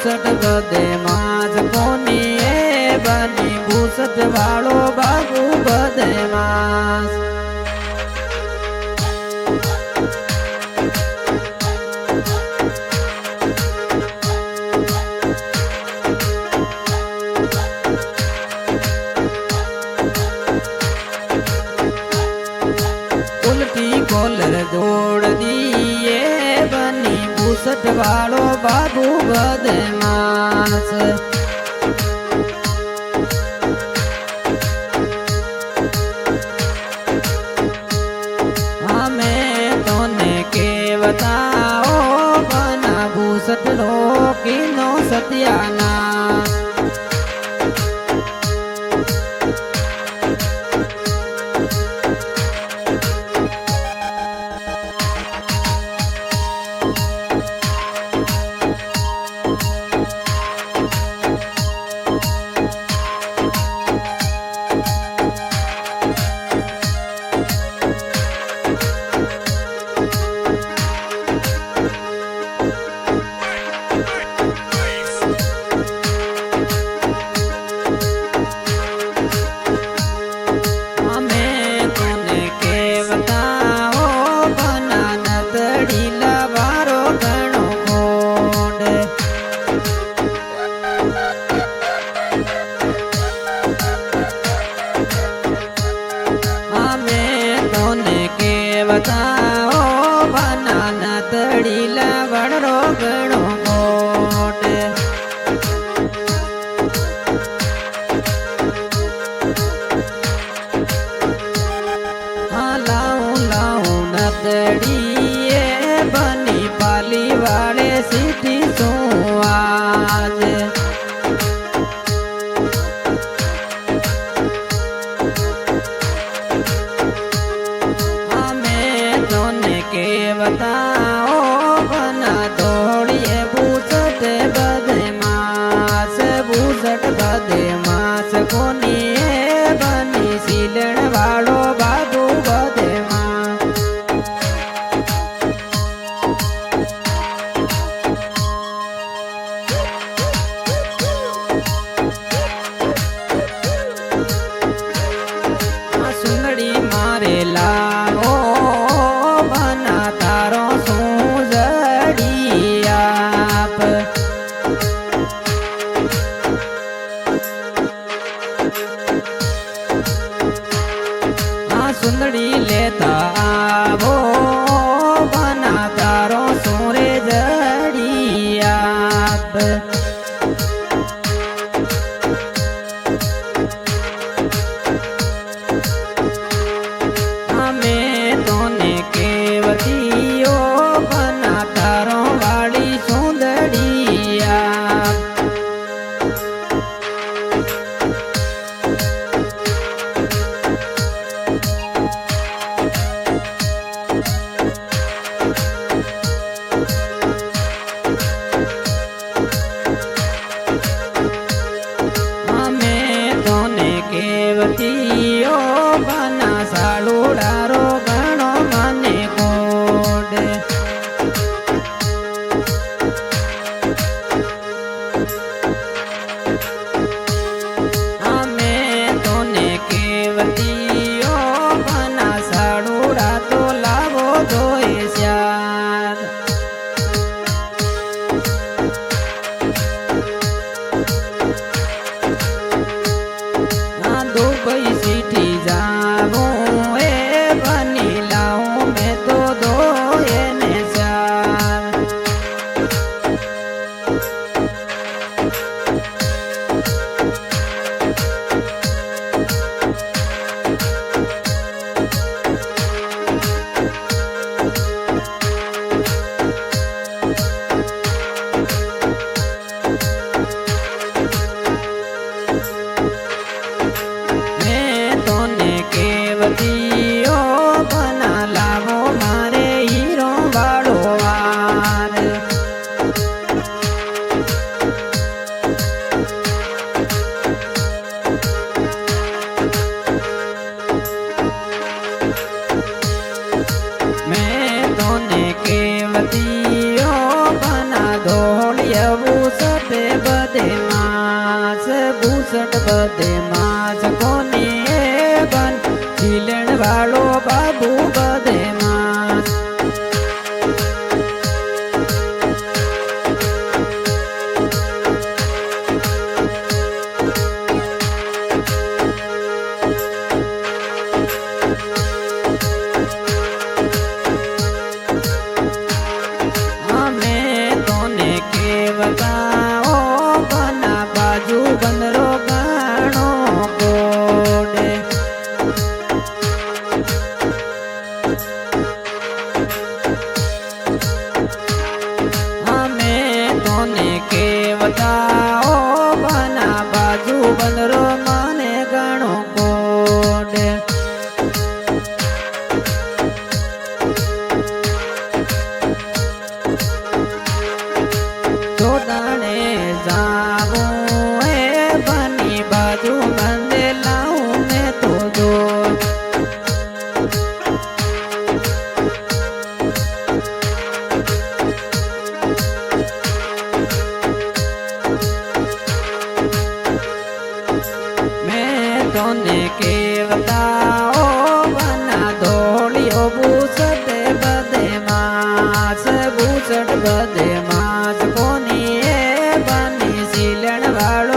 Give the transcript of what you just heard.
ભૂસટ બધે માસ કોની એ બની ભૂસટ વાળો બાબુ બધે માસ ઉલટી કોલર જોડ દીએ બની ભૂસટ વાળો બાબુ બધે માસ અમે તોને કેવતાઓ બના ભૂસટ નો કિનો સત્યાના કેવતાઓ બનાના તડીલા વડરો ગણો મોટ લાઉં લાઉં નદડીએ બની પાલી વાળે સીટી શું આજ કેવતાઓ બના દોડીએ ભૂસટ બધે માસ ભૂસટ બધે માસ કોની એ બની શીલણ વાળો બાબુ બધે માં સુંદડી મારે લાવો તારો શું જડી આપ આ સુંદડી લેતા આવો બના તારો શું રે જડી આપ અમે તોને કેવતીઓ બના તારો વાળી સુંદડિયા भूसटे बदे मास भूसट बदे मास कोनी ए बन झीलण वालो बाबू बदे मास बताओ बना बाजू बंदरो गाणो कोडे हमें तोने के बताओ बना बाजू बंदरो माने गाणो कोडे दाने जाऊं ए बनी बाजू बंदे लाऊं मैं तो दो मैं तोने के बताओ बना धोलियो बूसट बदे मास भूसट बदे मास कोनी ए बनी सीलण वालो